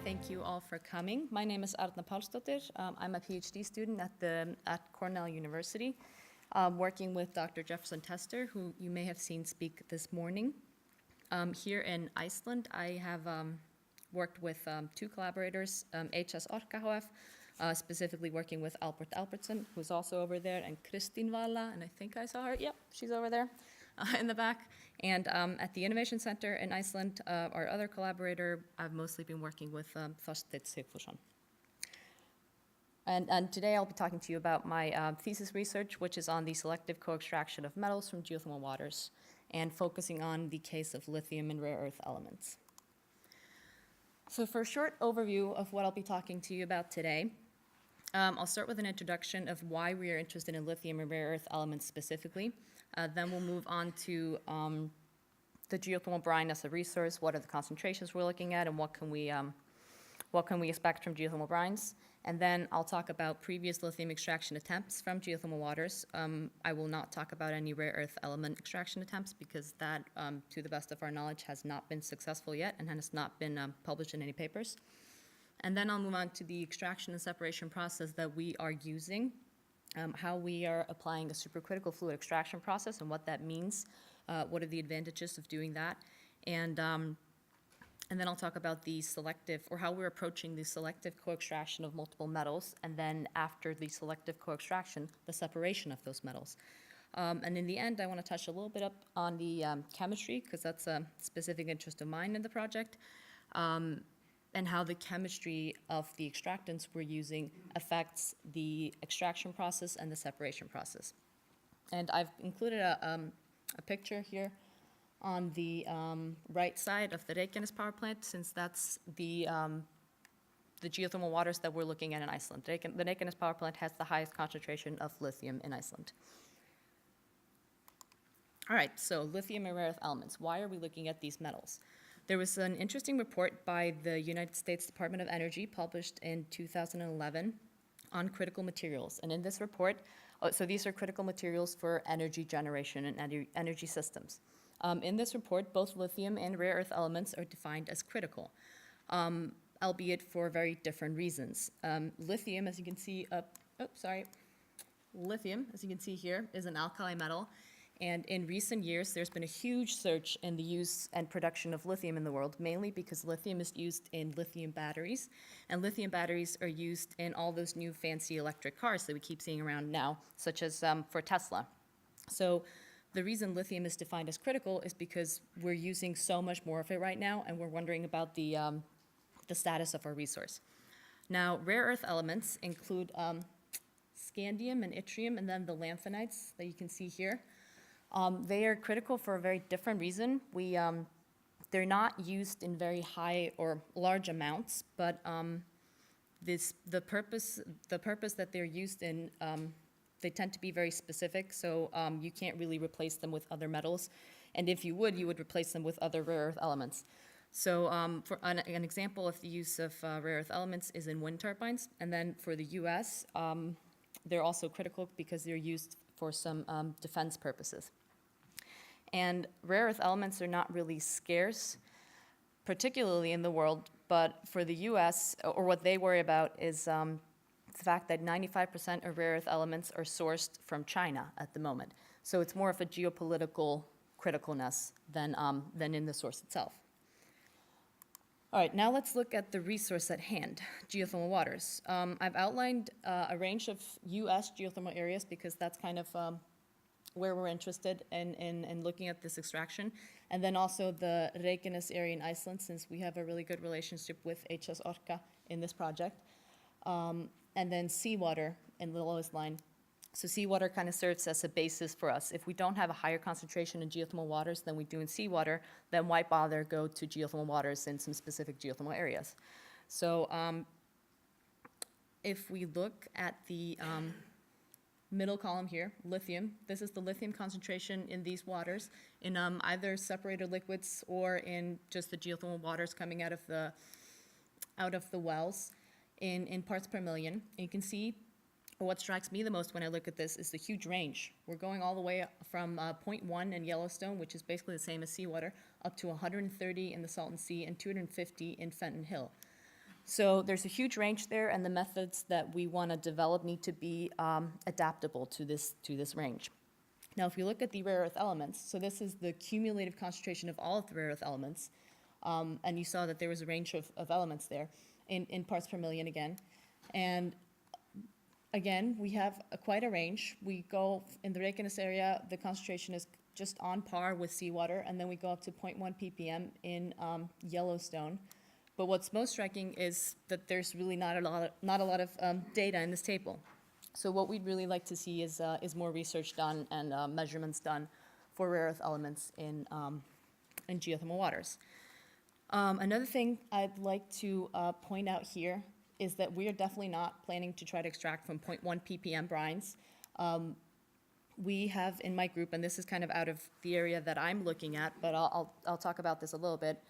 Thank you all for coming. My name is Arna Pálsdóttir. I'm a PhD student at Cornell University, working with Dr. Jefferson Tester, who you may have seen speak this morning. Here in Iceland, I have worked with two collaborators, HS Orka HF, specifically working with Albert Albertsson, who's also over there, and Kristín Vala, and I think I saw her. Yep, she's over there in the back. And at the Innovation Center in Iceland, our other collaborator, I've mostly been working with Þorsteinn Sigfússon. And today I'll be talking to you about my thesis research, which is on the selective co-extraction of metals from geothermal waters, and focusing on the case of lithium and rare earth elements. So for a short overview of what I'll be talking to you about today, I'll start with an introduction of why we are interested in lithium and rare earth elements specifically. Then we'll move on to the geothermal brine as a resource, what are the concentrations we're looking at, and what can we expect from geothermal brines. And then I'll talk about previous lithium extraction attempts from geothermal waters. I will not talk about any rare earth element extraction attempts because that, to the best of our knowledge, has not been successful yet and has not been published in any papers. And then I'll move on to the extraction and separation process that we are using, how we are applying a supercritical fluid extraction process and what that means, what are the advantages of doing that, and then I'll talk about the selective, or how we're approaching the selective co-extraction of multiple metals, and then after the selective co-extraction, the separation of those metals. And in the end, I want to touch a little bit up on the chemistry, because that's a specific interest of mine in the project, and how the chemistry of the extractants we're using affects the extraction process and the separation process. And I've included a picture here on the right side of the Reykjanes power plant, since that's the geothermal waters that we're looking at in Iceland. The Reykjanes power plant has the highest concentration of lithium in Iceland. All right, so lithium and rare earth elements. Why are we looking at these metals? There was an interesting report by the United States Department of Energy published in 2011 on critical materials. And in this report, so these are critical materials for energy generation and energy systems. In this report, both lithium and rare earth elements are defined as critical, albeit for very different reasons. Lithium, as you can see lithium, as you can see here, is an alkali metal. And in recent years, there's been a huge surge in the use and production of lithium in the world, mainly because lithium is used in lithium batteries. And lithium batteries are used in all those new fancy electric cars that we keep seeing around now, such as for Tesla. So the reason lithium is defined as critical is because we're using so much more of it right now, and we're wondering about the status of our resource. Now, rare earth elements include scandium and yttrium, and then the lanthanides that you can see here. They are critical for a very different reason. They're not used in very high or large amounts, but the purpose that they're used in, they tend to be very specific, so you can't really replace them with other metals. And if you would replace them with other rare earth elements. So for an example of the use of rare earth elements is in wind turbines. And then for the US, they're also critical because they're used for some defense purposes. And rare earth elements are not really scarce, particularly in the world, but for the US, or what they worry about is the fact that 95% of rare earth elements are sourced from China at the moment. So it's more of a geopolitical criticalness than in the source itself. All right, now let's look at the resource at hand, geothermal waters. I've outlined a range of US geothermal areas because that's kind of where we're interested in looking at this extraction. And then also the Reykjanes area in Iceland, since we have a really good relationship with HS Orka in this project. And then seawater in the lowest line. So seawater kind of serves as a basis for us. If we don't have a higher concentration in geothermal waters than we do in seawater, then why bother go to geothermal waters in some specific geothermal areas? So if we look at the middle column here, lithium, this is the lithium concentration in these waters in either separated liquids or in just the geothermal waters coming out of the wells in parts per million. And you can see what strikes me the most when I look at this is the huge range. We're going all the way from 0.1 in Yellowstone, which is basically the same as seawater, up to 130 in the Salton Sea and 250 in Fenton Hill. So there's a huge range there, and the methods that we want to develop need to be adaptable to this range. Now, if you look at the rare earth elements, so this is the cumulative concentration of all of the rare earth elements, and you saw that there was a range of elements there in parts per million again. And again, we have quite a range. We go in the Reykjanes area, the concentration is just on par with seawater, and then we go up to 0.1 ppm in Yellowstone. But what's most striking is that there's really not a lot of data in this table. So what we'd really like to see is more research done and measurements done for rare earth elements in geothermal waters. Another thing I'd like to point out here is that we are definitely not planning to try to extract from 0.1 ppm brines. We have in my group, and this is kind of out of the area that I'm looking at, but I'll talk about this a little bit.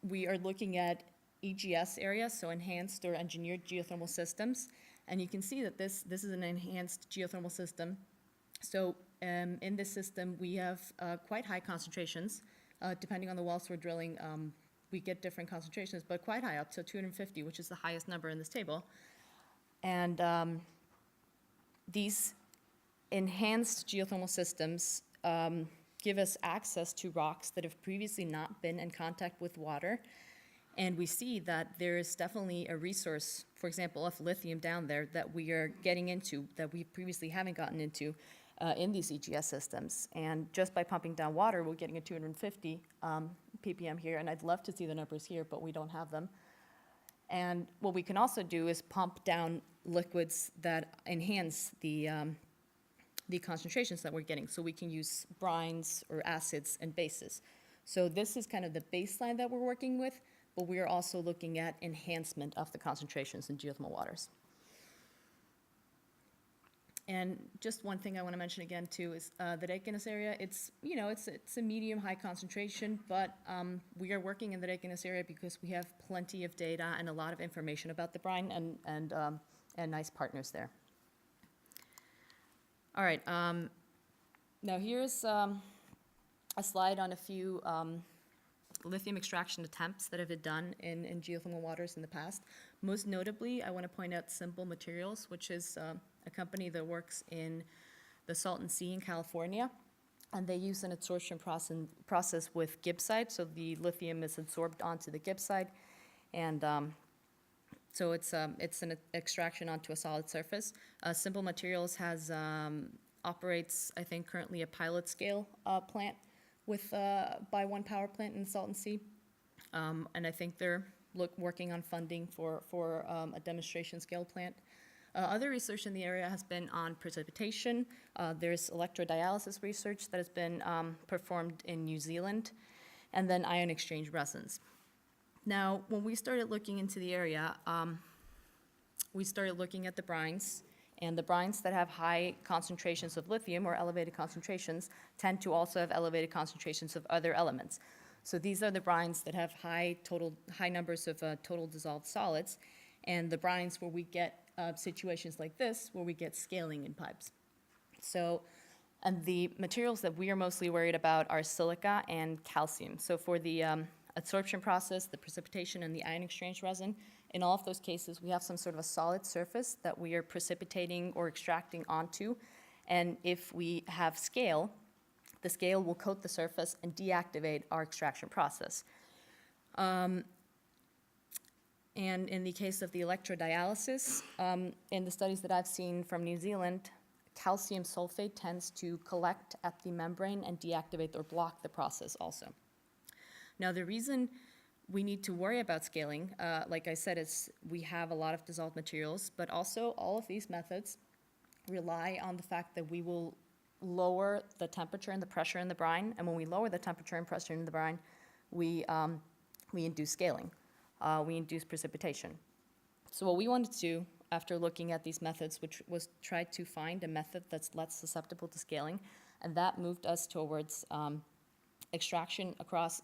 We are looking at EGS areas, so enhanced or engineered geothermal systems. And you can see that this is an enhanced geothermal system. So in this system, we have quite high concentrations. Depending on the wells we're drilling, we get different concentrations, but quite high, up to 250, which is the highest number in this table. And these enhanced geothermal systems give us access to rocks that have previously not been in contact with water. And we see that there is definitely a resource, for example, of lithium down there that we are getting into that we previously haven't gotten into in these EGS systems. And just by pumping down water, we're getting a 250 ppm here, and I'd love to see the numbers here, but we don't have them. And what we can also do is pump down liquids that enhance the concentrations that we're getting. So we can use brines or acids and bases. So this is kind of the baseline that we're working with, but we are also looking at enhancement of the concentrations in geothermal waters. And just one thing I want to mention again too is the Reykjanes area. It's a medium-high concentration, but we are working in the Reykjanes area because we have plenty of data and a lot of information about the brine and nice partners there. All right. Now here's a slide on a few lithium extraction attempts that have been done in geothermal waters in the past. Most notably, I want to point out Simple Materials, which is a company that works in the Salton Sea in California. And they use an adsorption process with gibbsite, so the lithium is absorbed onto the gibbsite. And so it's an extraction onto a solid surface. Simple Materials operates, I think, currently a pilot scale plant by one power plant in the Salton Sea. And I think they're working on funding for a demonstration scale plant. Other research in the area has been on precipitation. There's electrodialysis research that has been performed in New Zealand, and then ion exchange resins. Now, when we started looking into the area, we started looking at the brines, and the brines that have high concentrations of lithium or elevated concentrations tend to also have elevated concentrations of other elements. So these are the brines that have high numbers of total dissolved solids, and the brines where we get situations like this, where we get scaling in pipes. So, and the materials that we are mostly worried about are silica and calcium. So for the adsorption process, the precipitation, and the ion exchange resin, in all of those cases, we have some sort of a solid surface that we are precipitating or extracting onto. And if we have scale, the scale will coat the surface and deactivate our extraction process. And in the case of the electrodialysis, in the studies that I've seen from New Zealand, calcium sulfate tends to collect at the membrane and deactivate or block the process also. Now, the reason we need to worry about scaling, like I said, is we have a lot of dissolved materials, but also all of these methods rely on the fact that we will lower the temperature and the pressure in the brine, and when we lower the temperature and pressure in the brine, we induce scaling. We induce precipitation. So what we wanted to do after looking at these methods, which was try to find a method that's less susceptible to scaling, and that moved us towards extractions across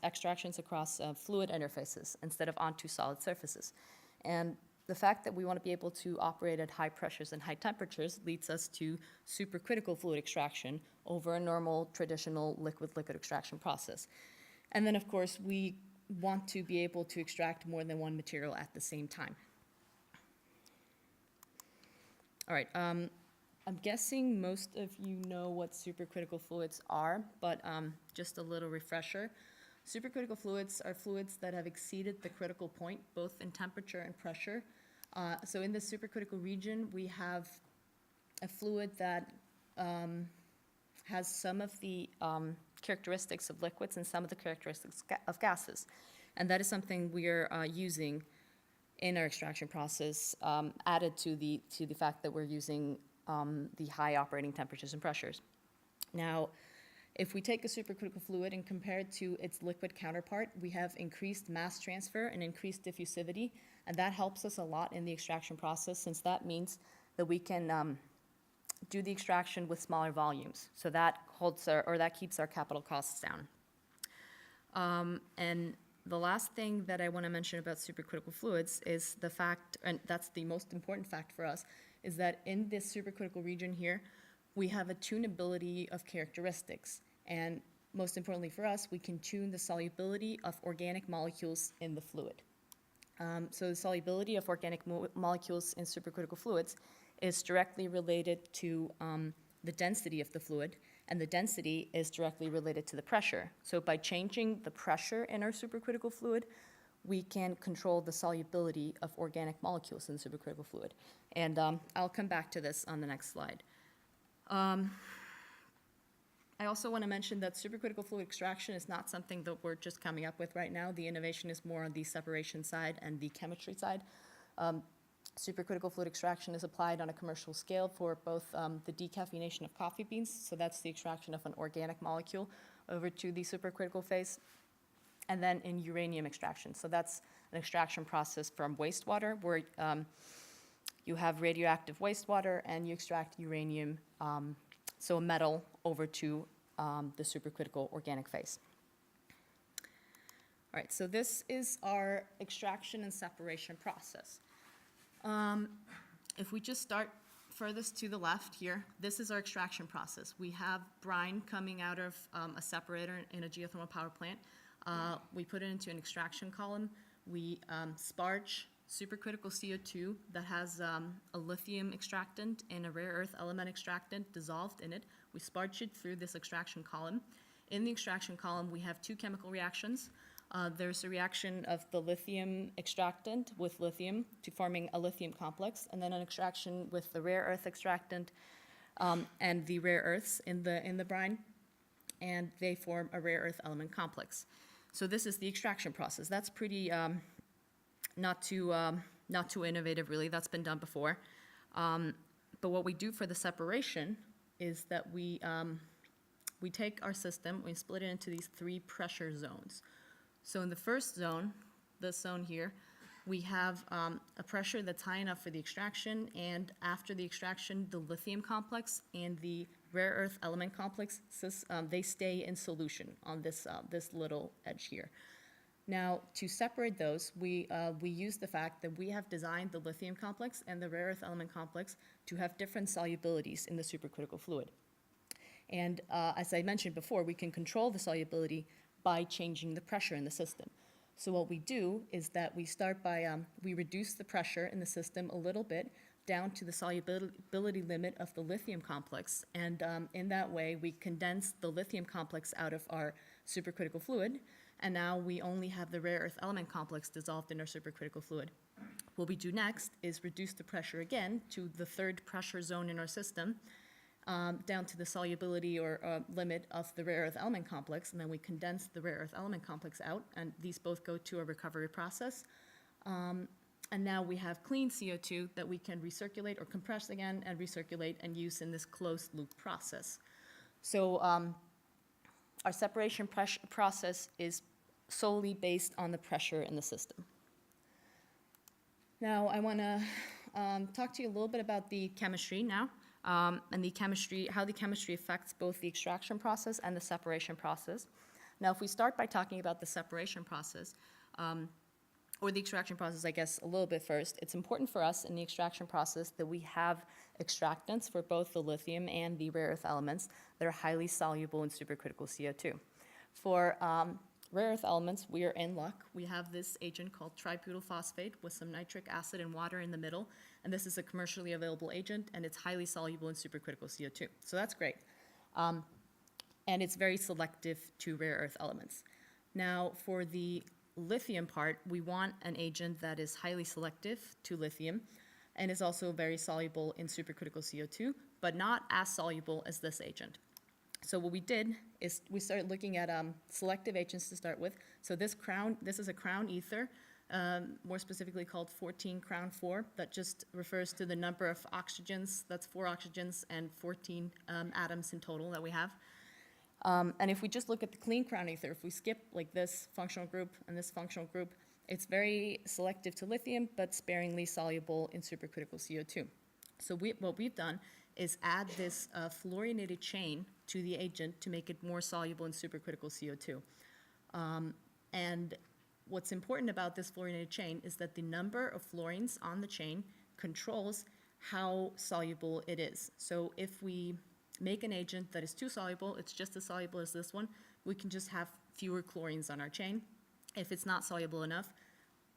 fluid interfaces instead of onto solid surfaces. And the fact that we want to be able to operate at high pressures and high temperatures leads us to supercritical fluid extraction over a normal traditional liquid-liquid extraction process. And then, of course, we want to be able to extract more than one material at the same time. All right, I'm guessing most of you know what supercritical fluids are, but just a little refresher. Supercritical fluids are fluids that have exceeded the critical point, both in temperature and pressure. So in the supercritical region, we have a fluid that has some of the characteristics of liquids and some of the characteristics of gases. And that is something we are using in our extraction process, added to the fact that we're using the high operating temperatures and pressures. Now, if we take a supercritical fluid and compare it to its liquid counterpart, we have increased mass transfer and increased diffusivity, and that helps us a lot in the extraction process, since that means that we can do the extraction with smaller volumes. So that keeps our capital costs down. And the last thing that I want to mention about supercritical fluids is the fact, and that's the most important fact for us, is that in this supercritical region here, we have a tunability of characteristics. And most importantly for us, we can tune the solubility of organic molecules in the fluid. So the solubility of organic molecules in supercritical fluids is directly related to the density of the fluid, and the density is directly related to the pressure. So by changing the pressure in our supercritical fluid, we can control the solubility of organic molecules in the supercritical fluid. And I'll come back to this on the next slide. I also want to mention that supercritical fluid extraction is not something that we're just coming up with right now. The innovation is more on the separation side and the chemistry side. Supercritical fluid extraction is applied on a commercial scale for both the decaffeination of coffee beans, so that's the extraction of an organic molecule over to the supercritical phase, and then in uranium extraction. So that's an extraction process from wastewater where you have radioactive wastewater and you extract uranium, so a metal, over to the supercritical organic phase. All right, so this is our extraction and separation process. If we just start furthest to the left here, this is our extraction process. We have brine coming out of a separator in a geothermal power plant. We put it into an extraction column. We sparge supercritical CO2 that has a lithium extractant and a rare earth element extractant dissolved in it. We sparge it through this extraction column. In the extraction column, we have two chemical reactions. There's a reaction of the lithium extractant with lithium to forming a lithium complex, and then an extraction with the rare earth extractant and the rare earths in the brine, and they form a rare earth element complex. So this is the extraction process. That's pretty not too innovative, really. That's been done before. But what we do for the separation is that we take our system, we split it into these three pressure zones. So in the first zone, this zone here, we have a pressure that's high enough for the extraction, and after the extraction, the lithium complex and the rare earth element complex, they stay in solution on this little edge here. Now, to separate those, we use the fact that we have designed the lithium complex and the rare earth element complex to have different solubilities in the supercritical fluid. And as I mentioned before, we can control the solubility by changing the pressure in the system. So what we do is that we start by, we reduce the pressure in the system a little bit down to the solubility limit of the lithium complex, and in that way we condense the lithium complex out of our supercritical fluid, and now we only have the rare earth element complex dissolved in our supercritical fluid. What we do next is reduce the pressure again to the third pressure zone in our system, down to the solubility or limit of the rare earth element complex, and then we condense the rare earth element complex out, and these both go to a recovery process. And now we have clean CO2 that we can recirculate or compress again and recirculate and use in this closed loop process. So our separation process is solely based on the pressure in the system. Now I want to talk to you a little bit about the chemistry now. And the chemistry, how the chemistry affects both the extraction process and the separation process. Now, if we start by talking about the separation process, or the extraction process, I guess, a little bit first, it's important for us in the extraction process that we have extractants for both the lithium and the rare earth elements that are highly soluble in supercritical CO2. For rare earth elements, we are in luck. We have this agent called tributyl phosphate with some nitric acid and water in the middle, and this is a commercially available agent, and it's highly soluble in supercritical CO2. So that's great. And it's very selective to rare earth elements. Now, for the lithium part, we want an agent that is highly selective to lithium and is also very soluble in supercritical CO2, but not as soluble as this agent. So what we did is we started looking at selective agents to start with. So this is a crown ether, more specifically called 14 crown 4, that just refers to the number of oxygens. That's 4 oxygens and 14 atoms in total that we have. And if we just look at the clean crown ether, if we skip like this functional group and this functional group, it's very selective to lithium, but sparingly soluble in supercritical CO2. So what we've done is add this fluorinated chain to the agent to make it more soluble in supercritical CO2. And what's important about this fluorinated chain is that the number of fluorines on the chain controls how soluble it is. So if we make an agent that is too soluble, it's just as soluble as this one, we can just have fewer chlorines on our chain. If it's not soluble enough,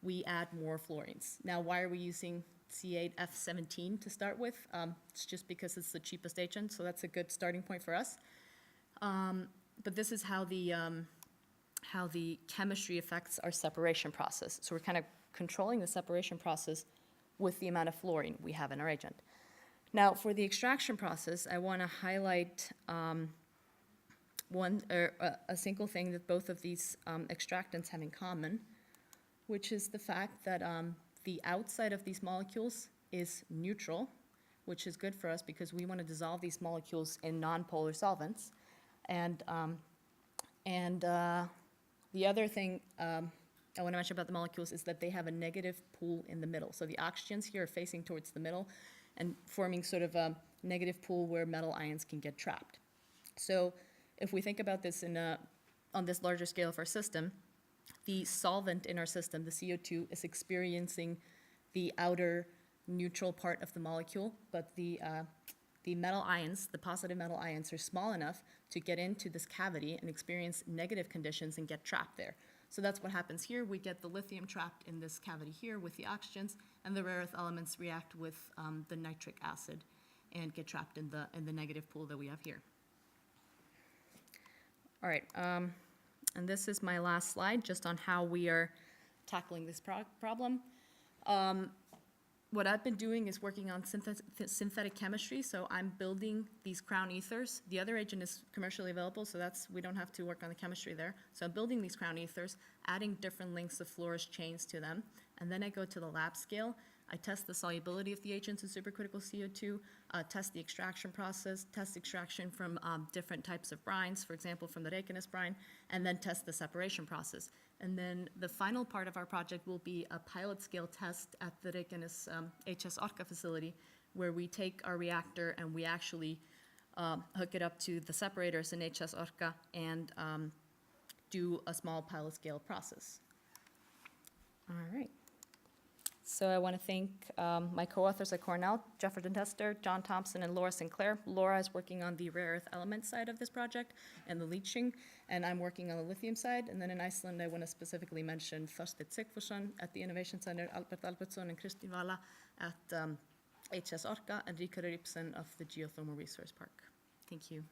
we add more fluorines. Now, why are we using C8F17 to start with? It's just because it's the cheapest agent, so that's a good starting point for us. But this is how the chemistry affects our separation process. So we're kind of controlling the separation process with the amount of fluorine we have in our agent. Now, for the extraction process, I want to highlight a single thing that both of these extractants have in common, which is the fact that the outside of these molecules is neutral, which is good for us because we want to dissolve these molecules in nonpolar solvents. And the other thing I want to mention about the molecules is that they have a negative pool in the middle. So the oxygens here are facing towards the middle and forming sort of a negative pool where metal ions can get trapped. So if we think about this on this larger scale of our system, the solvent in our system, the CO2, is experiencing the outer neutral part of the molecule, but the metal ions, the positive metal ions, are small enough to get into this cavity and experience negative conditions and get trapped there. So that's what happens here. We get the lithium trapped in this cavity here with the oxygens, and the rare earth elements react with the nitric acid and get trapped in the negative pool that we have here. All right, and this is my last slide just on how we are tackling this problem. What I've been doing is working on synthetic chemistry, so I'm building these crown ethers. The other agent is commercially available, so we don't have to work on the chemistry there. So I'm building these crown ethers, adding different lengths of fluorous chains to them, and then I go to the lab scale. I test the solubility of the agents in supercritical CO2, test the extraction process, test extraction from different types of brines, for example, from the Reykjanes brine, and then test the separation process. And then the final part of our project will be a pilot scale test at the Reykjanes HS Orka facility, where we take our reactor and we actually hook it up to the separators in HS Orka and do a small pilot scale process. All right. So I want to thank my co-authors at Cornell, Jefferson Tester, John Thompson, and Laura Sinclair. Laura is working on the rare earth element side of this project and the leaching, and I'm working on the lithium side. And then in Iceland, I want to specifically mention Þorsteinn Sigfússon at the Innovation Center, Albert Albertsson and Kristín Vala at HS Orka, and Ríkharður Ibsen of the Geothermal Resource Park. Thank you.